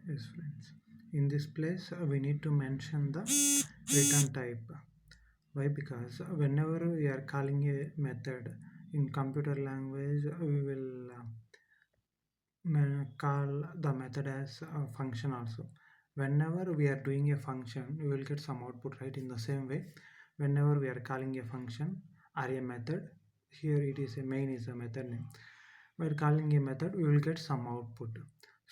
Yes, friends. In this place, we need to mention the return type. Why? Because whenever we are calling a method in computer language, we will call the method as a function also. Whenever we are doing a function, we will get some output, right? In the same way, whenever we are calling a function or a method, here it is a main is a method name. While calling a method, we will get some output.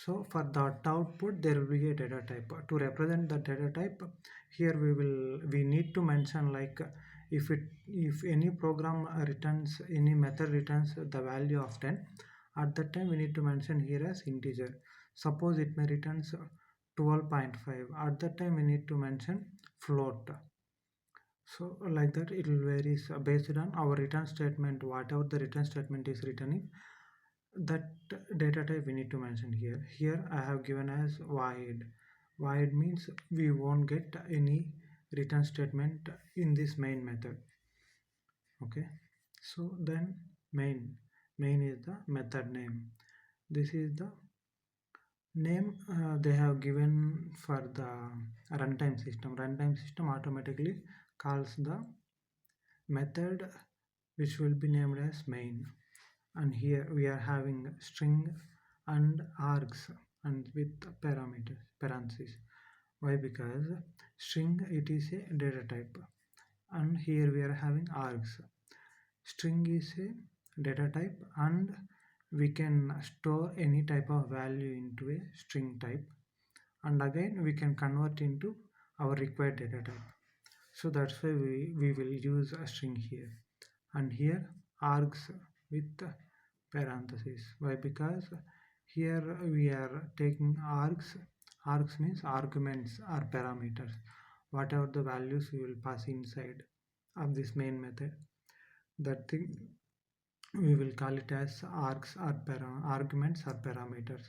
So for that output, there will be a data type. To represent the data type, here we need to mention like if any program returns any method returns the value of 10, at that time we need to mention here as integer. Suppose it may returns 12.5. At that time we need to mention float. So like that it will varies based on our return statement. Whatever the return statement is returning, that data type we need to mention here. Here I have given as void. Void means we won't get any return statement in this main method. Okay, so then main is the method name. This is the name they have given for the runtime system automatically calls the method which will be named as main. And here we are having string and args and with parameters parentheses. Why? Because string it is a data type, and here we are having args. String is a data type, and we can store any type of value into a string type, and again we can convert into our required data type. So that's why we will use a string here, and here args with parentheses. Why? Because here we are taking args. Args means arguments or parameters, whatever the values we will pass inside of this main method, that thing we will call it as args or arguments or parameters.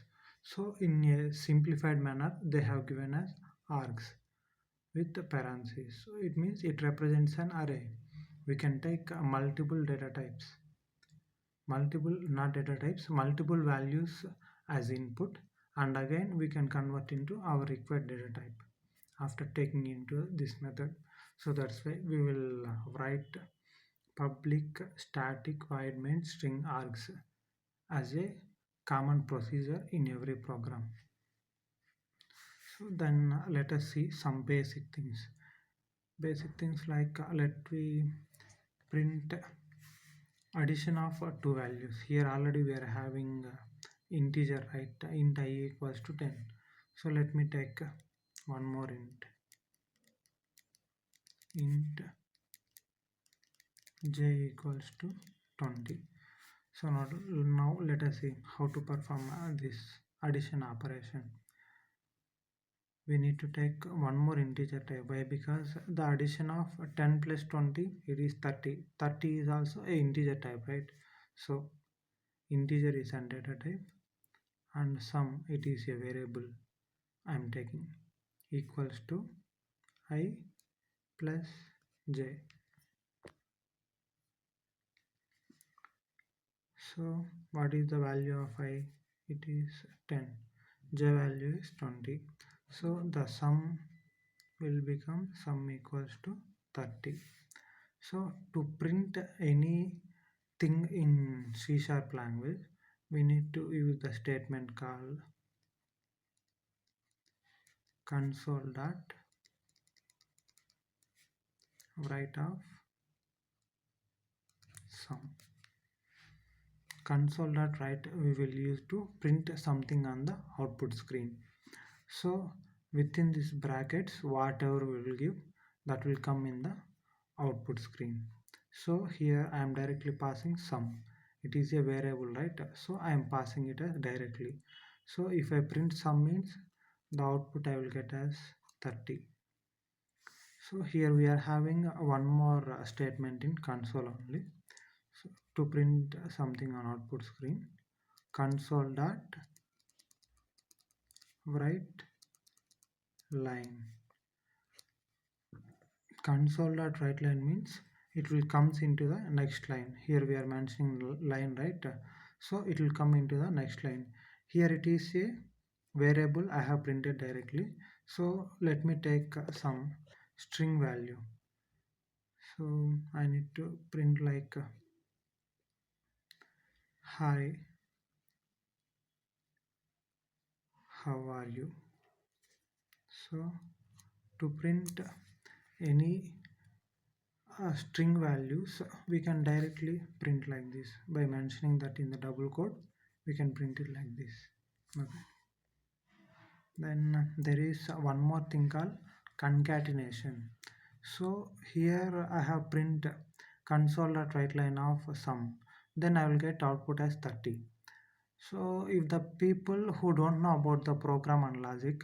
So in a simplified manner they have given us args with parentheses. So it means it represents an array. We can take multiple data types, multiple not data types, multiple values as input, and again we can convert into our required data type after taking into this method. So that's why we will write public static void main string args as a common procedure in every program. So then let us see some basic things. Basic things like let we print addition of two values. Here already we are having integer, right? Int I equals to 10. So let me take one more int j equals to 20. So now let us see how to perform this addition operation. We need to take one more integer type. Why? Because the addition of 10 plus 20 it is 30. 30 is also a integer type, right? So integer is a data type, and sum it is a variable I am taking, equals to I plus j. So what is the value of I? It is 10. J value is 20. So the sum will become sum equals to 30. So to print anything in C# language, we need to use the statement called console dot write of sum. Console dot write we will use to print something on the output screen. So within this brackets whatever we will give, that will come in the output screen. So here I am directly passing sum. It is a variable, right? So I am passing it as directly. So if I print sum means the output I will get as 30. So here we are having one more statement in console only. So to print something on output screen, console dot write line. Console dot write line means it will comes into the next line. Here we are mentioning line, right? So it will come into the next line. Here it is a variable I have printed directly. So let me take some string value. So I need to print like hi, how are you? So to print any string values, we can directly print like this by mentioning that in the double quote. We can print it like this. Okay. Then there is one more thing called concatenation. So here I have print console.writeLine of sum. Then I will get output as 30. So if the people who don't know about the program and logic,